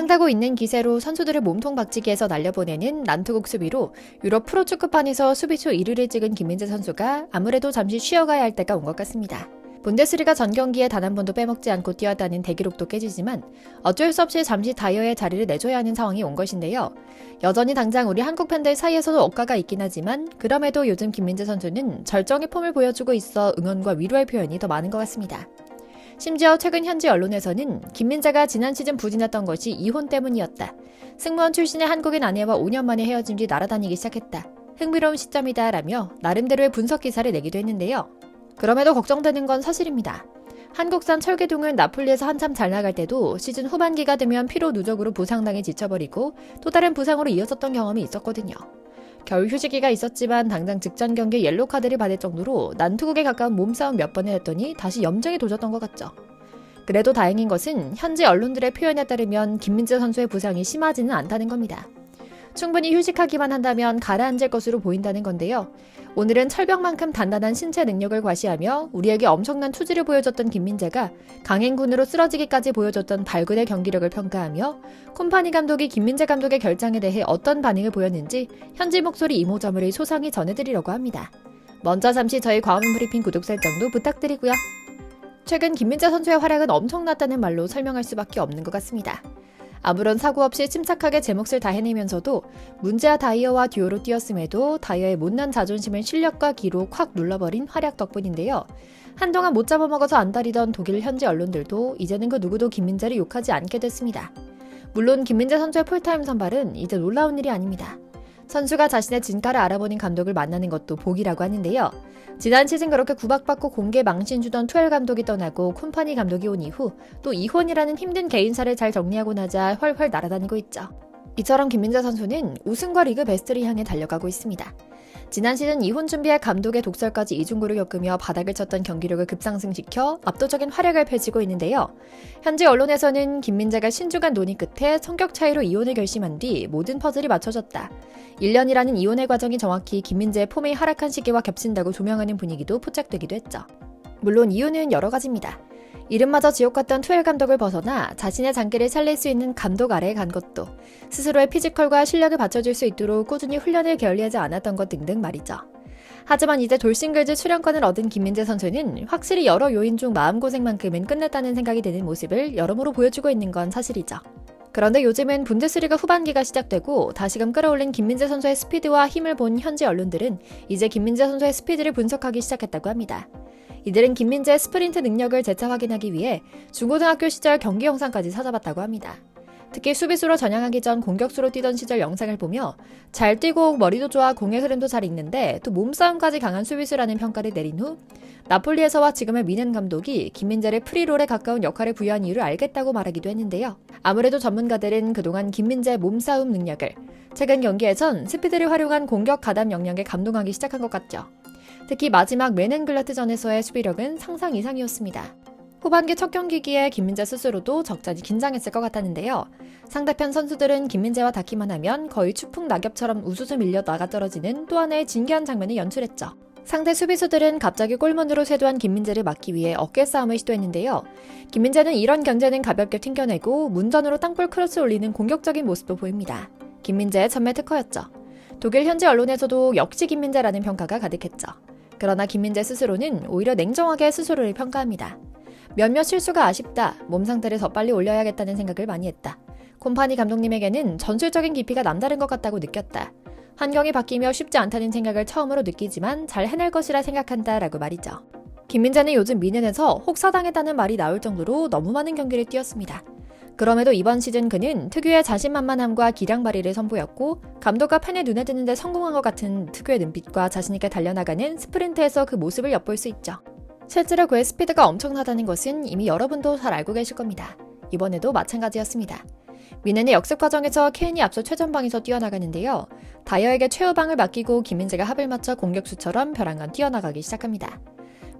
빵타고 있는 기세로 선수들을 몸통 박치기에서 날려보내는 난투극 수비로 유럽 프로축구판에서 수비수 1위를 찍은 김민재 선수가 아무래도 잠시 쉬어가야 할 때가 온 것 같습니다. 분데스리가 전 경기에 단 한 번도 빼먹지 않고 뛰었다는 대기록도 깨지지만 어쩔 수 없이 잠시 다이어의 자리를 내줘야 하는 상황이 온 것인데요. 여전히 당장 우리 한국 팬들 사이에서도 억가가 있긴 하지만 그럼에도 요즘 김민재 선수는 절정의 폼을 보여주고 있어 응원과 위로의 표현이 더 많은 것 같습니다. 심지어 최근 현지 언론에서는 김민재가 지난 시즌 부진했던 것이 이혼 때문이었다. 승무원 출신의 한국인 아내와 5년 만에 헤어진 뒤 날아다니기 시작했다. 흥미로운 시점이다 라며 나름대로의 분석 기사를 내기도 했는데요. 그럼에도 걱정되는 건 사실입니다. 한국산 철계동은 나폴리에서 한참 잘 나갈 때도 시즌 후반기가 되면 피로 누적으로 부상당해 지쳐버리고 또 다른 부상으로 이어졌던 경험이 있었거든요. 겨울 휴식기가 있었지만 당장 직전 경기에 옐로우 카드를 받을 정도로 난투극에 가까운 몸싸움 몇 번을 했더니 다시 염증이 도졌던 것 같죠. 그래도 다행인 것은 현지 언론들의 표현에 따르면 김민재 선수의 부상이 심하지는 않다는 겁니다. 충분히 휴식하기만 한다면 가라앉을 것으로 보인다는 건데요. 오늘은 철벽만큼 단단한 신체 능력을 과시하며 우리에게 엄청난 투지를 보여줬던 김민재가 강행군으로 쓰러지기까지 보여줬던 발군의 경기력을 평가하며 콤파니 감독이 김민재 감독의 결정에 대해 어떤 반응을 보였는지 현지 목소리 이모저모를 소상히 전해드리려고 합니다. 먼저 잠시 저희 과학문 브리핑 구독 설정도 부탁드리고요. 최근 김민재 선수의 활약은 엄청났다는 말로 설명할 수밖에 없는 것 같습니다. 아무런 사고 없이 침착하게 제 몫을 다 해내면서도 문제아 다이어와 듀오로 뛰었음에도 다이어의 못난 자존심을 실력과 기로 콱 눌러버린 활약 덕분인데요. 한동안 못 잡아먹어서 안달이던 독일 현지 언론들도 이제는 그 누구도 김민재를 욕하지 않게 됐습니다. 물론 김민재 선수의 풀타임 선발은 이제 놀라운 일이 아닙니다. 선수가 자신의 진가를 알아보는 감독을 만나는 것도 복이라고 하는데요. 지난 시즌 그렇게 구박받고 공개 망신 주던 투엘 감독이 떠나고 콤파니 감독이 온 이후 또 이혼이라는 힘든 개인사를 잘 정리하고 나자 훨훨 날아다니고 있죠. 이처럼 김민재 선수는 우승과 리그 베스트를 향해 달려가고 있습니다. 지난 시즌 이혼 준비할 감독의 독설까지 이중고를 겪으며 바닥을 쳤던 경기력을 급상승시켜 압도적인 활약을 펼치고 있는데요. 현지 언론에서는 김민재가 신중한 논의 끝에 성격 차이로 이혼을 결심한 뒤 모든 퍼즐이 맞춰졌다. 1년이라는 이혼의 과정이 정확히 김민재의 폼이 하락한 시기와 겹친다고 조명하는 분위기도 포착되기도 했죠. 물론 이유는 여러 가지입니다. 이름마저 지옥 같던 투엘 감독을 벗어나 자신의 장기를 살릴 수 있는 감독 아래에 간 것도, 스스로의 피지컬과 실력을 받쳐줄 수 있도록 꾸준히 훈련을 게을리하지 않았던 것 등등 말이죠. 하지만 이제 돌싱글즈 출연권을 얻은 김민재 선수는 확실히 여러 요인 중 마음고생만큼은 끝냈다는 생각이 드는 모습을 여러모로 보여주고 있는 건 사실이죠. 그런데 요즘은 분데스리가 후반기가 시작되고 다시금 끌어올린 김민재 선수의 스피드와 힘을 본 현지 언론들은 이제 김민재 선수의 스피드를 분석하기 시작했다고 합니다. 이들은 김민재의 스프린트 능력을 재차 확인하기 위해 중고등학교 시절 경기 영상까지 찾아봤다고 합니다. 특히 수비수로 전향하기 전 공격수로 뛰던 시절 영상을 보며 잘 뛰고 머리도 좋아 공의 흐름도 잘 읽는데 또 몸싸움까지 강한 수비수라는 평가를 내린 후 나폴리에서와 지금의 미넨 감독이 김민재를 프리롤에 가까운 역할을 부여한 이유를 알겠다고 말하기도 했는데요. 아무래도 전문가들은 그동안 김민재의 몸싸움 능력을, 최근 경기에선 스피드를 활용한 공격 가담 역량에 감동하기 시작한 것 같죠. 특히 마지막 메넨글라트전에서의 수비력은 상상 이상이었습니다. 후반기 첫 경기기에 김민재 스스로도 적잖이 긴장했을 것 같았는데요. 상대편 선수들은 김민재와 닿기만 하면 거의 추풍 낙엽처럼 우수수 밀려 나가떨어지는 또 하나의 진기한 장면을 연출했죠. 상대 수비수들은 갑자기 골문으로 쇄도한 김민재를 막기 위해 어깨 싸움을 시도했는데요. 김민재는 이런 견제는 가볍게 튕겨내고 문전으로 땅볼 크로스 올리는 공격적인 모습도 보입니다. 김민재의 천매 특허였죠. 독일 현지 언론에서도 역시 김민재라는 평가가 가득했죠. 그러나 김민재 스스로는 오히려 냉정하게 스스로를 평가합니다. 몇몇 실수가 아쉽다, 몸 상태를 더 빨리 올려야겠다는 생각을 많이 했다. 콤파니 감독님에게는 전술적인 깊이가 남다른 것 같다고 느꼈다. 환경이 바뀌며 쉽지 않다는 생각을 처음으로 느끼지만 잘 해낼 것이라 생각한다 라고 말이죠. 김민재는 요즘 미넨에서 혹사당했다는 말이 나올 정도로 너무 많은 경기를 뛰었습니다. 그럼에도 이번 시즌 그는 특유의 자신만만함과 기량 발휘를 선보였고 감독과 팬의 눈에 드는데 성공한 것 같은 특유의 눈빛과 자신있게 달려나가는 스프린트에서 그 모습을 엿볼 수 있죠. 실제로 그의 스피드가 엄청나다는 것은 이미 여러분도 잘 알고 계실 겁니다. 이번에도 마찬가지였습니다. 미넨의 역습 과정에서 케인이 앞서 최전방에서 뛰어나가는데요. 다이어에게 최후방을 맡기고 김민재가 합을 맞춰 공격수처럼 벼랑간 뛰어나가기 시작합니다.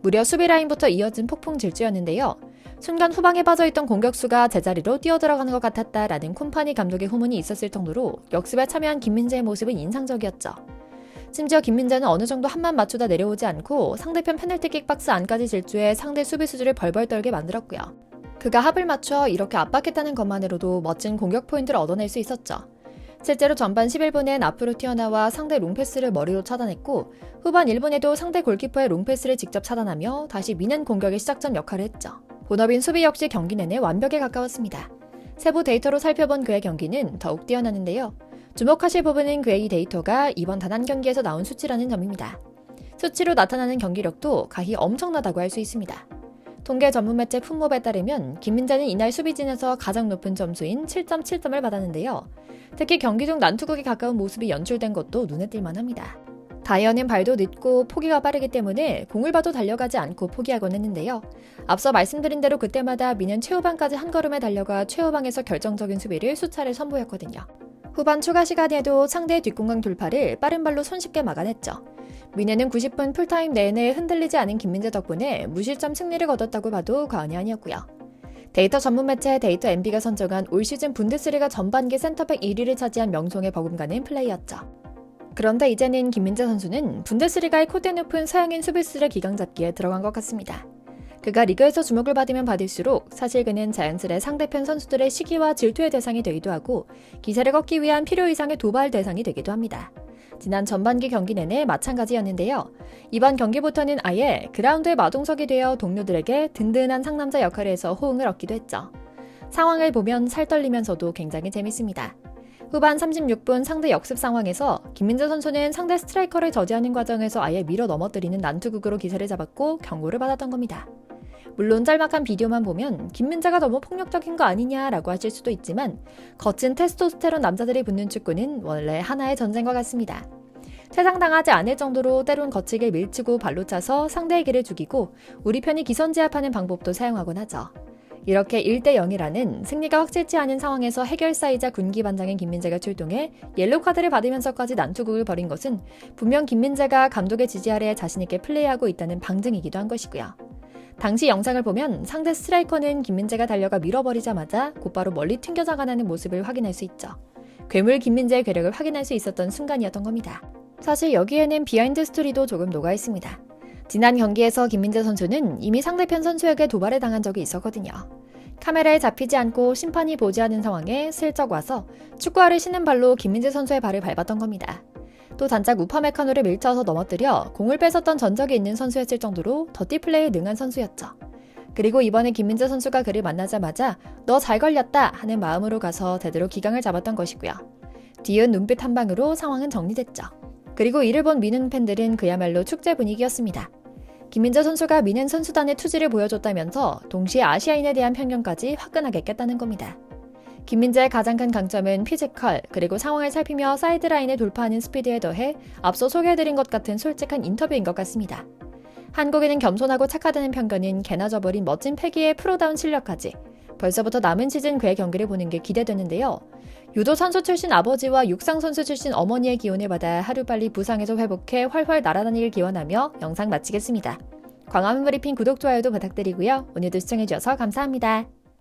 무려 수비 라인부터 이어진 폭풍 질주였는데요. 순간 후방에 빠져있던 공격수가 제자리로 뛰어들어가는 것 같았다라는 콤파니 감독의 후문이 있었을 정도로 역습에 참여한 김민재의 모습은 인상적이었죠. 심지어 김민재는 어느 정도 한만 맞추다 내려오지 않고 상대편 페널티킥 박스 안까지 질주해 상대 수비수들을 벌벌 떨게 만들었고요. 그가 합을 맞춰 이렇게 압박했다는 것만으로도 멋진 공격 포인트를 얻어낼 수 있었죠. 실제로 전반 11분엔 앞으로 튀어나와 상대 롱패스를 머리로 차단했고 후반 1분에도 상대 골키퍼의 롱패스를 직접 차단하며 다시 미는 공격의 시작점 역할을 했죠. 본업인 수비 역시 경기 내내 완벽에 가까웠습니다. 세부 데이터로 살펴본 그의 경기는 더욱 뛰어나는데요. 주목하실 부분은 그의 이 데이터가 이번 단 한 경기에서 나온 수치라는 점입니다. 수치로 나타나는 경기력도 가히 엄청나다고 할 수 있습니다. 통계 전문 매체 풋몹에 따르면 김민재는 이날 수비진에서 가장 높은 점수인 7.7점을 받았는데요. 특히 경기 중 난투극에 가까운 모습이 연출된 것도 눈에 띌만 합니다. 다이어는 발도 늦고 포기가 빠르기 때문에 공을 봐도 달려가지 않고 포기하곤 했는데요. 앞서 말씀드린 대로 그때마다 미는 최후방까지 한 걸음에 달려가 최후방에서 결정적인 수비를 수차례 선보였거든요. 후반 추가 시간에도 상대의 뒷공간 돌파를 빠른 발로 손쉽게 막아냈죠. 미네는 90분 풀타임 내내 흔들리지 않은 김민재 덕분에 무실점 승리를 거뒀다고 봐도 과언이 아니었고요. 데이터 전문 매체 데이터 MB가 선정한 올 시즌 분데스리가 전반기 센터백 1위를 차지한 명성에 버금가는 플레이였죠. 그런데 이제는 김민재 선수는 분데스리가의 콧대 높은 서양인 수비수들의 기강 잡기에 들어간 것 같습니다. 그가 리그에서 주목을 받으면 받을수록 사실 그는 자연스레 상대편 선수들의 시기와 질투의 대상이 되기도 하고 기세를 걷기 위한 필요 이상의 도발 대상이 되기도 합니다. 지난 전반기 경기 내내 마찬가지였는데요. 이번 경기부터는 아예 그라운드의 마동석이 되어 동료들에게 든든한 상남자 역할을 해서 호응을 얻기도 했죠. 상황을 보면 살떨리면서도 굉장히 재밌습니다. 후반 36분 상대 역습 상황에서 김민재 선수는 상대 스트라이커를 저지하는 과정에서 아예 밀어 넘어뜨리는 난투극으로 기세를 잡았고 경고를 받았던 겁니다. 물론 짤막한 비디오만 보면 김민재가 너무 폭력적인 거 아니냐라고 하실 수도 있지만 거친 테스토스테론 남자들이 붙는 축구는 원래 하나의 전쟁과 같습니다. 퇴장당하지 않을 정도로 때론 거칠게 밀치고 발로 차서 상대의 길을 죽이고 우리 편이 기선제압하는 방법도 사용하곤 하죠. 이렇게 1대 0이라는 승리가 확실치 않은 상황에서 해결사이자 군기반장인 김민재가 출동해 옐로우 카드를 받으면서까지 난투극을 벌인 것은 분명 김민재가 감독의 지지 아래 자신있게 플레이하고 있다는 방증이기도 한 것이고요. 당시 영상을 보면 상대 스트라이커는 김민재가 달려가 밀어버리자마자 곧바로 멀리 튕겨나가는 모습을 확인할 수 있죠. 괴물 김민재의 괴력을 확인할 수 있었던 순간이었던 겁니다. 사실 여기에는 비하인드 스토리도 조금 녹아 있습니다. 지난 경기에서 김민재 선수는 이미 상대편 선수에게 도발을 당한 적이 있었거든요. 카메라에 잡히지 않고 심판이 보지 않은 상황에 슬쩍 와서 축구화를 신은 발로 김민재 선수의 발을 밟았던 겁니다. 또 단짝 우파메카노를 밀쳐서 넘어뜨려 공을 뺏었던 전적이 있는 선수였을 정도로 더티 플레이에 능한 선수였죠. 그리고 이번에 김민재 선수가 그를 만나자마자 너 잘 걸렸다 하는 마음으로 가서 제대로 기강을 잡았던 것이고요. 뒤은 눈빛 한 방으로 상황은 정리됐죠. 그리고 이를 본 미는 팬들은 그야말로 축제 분위기였습니다. 김민재 선수가 미넨 선수단의 투지를 보여줬다면서 동시에 아시아인에 대한 편견까지 화끈하게 깼다는 겁니다. 김민재의 가장 큰 강점은 피지컬, 그리고 상황을 살피며 사이드라인을 돌파하는 스피드에 더해 앞서 소개해드린 것 같은 솔직한 인터뷰인 것 같습니다. 한국인은 겸손하고 착하다는 편견은 개나 져버린 멋진 패기의 프로다운 실력까지 벌써부터 남은 시즌 그의 경기를 보는 게 기대되는데요. 유도 선수 출신 아버지와 육상 선수 출신 어머니의 기운을 받아 하루빨리 부상에서 회복해 활활 날아다니길 기원하며 영상 마치겠습니다. 광화문 브리핑 구독, 좋아요도 부탁드리고요. 오늘도 시청해주셔서 감사합니다.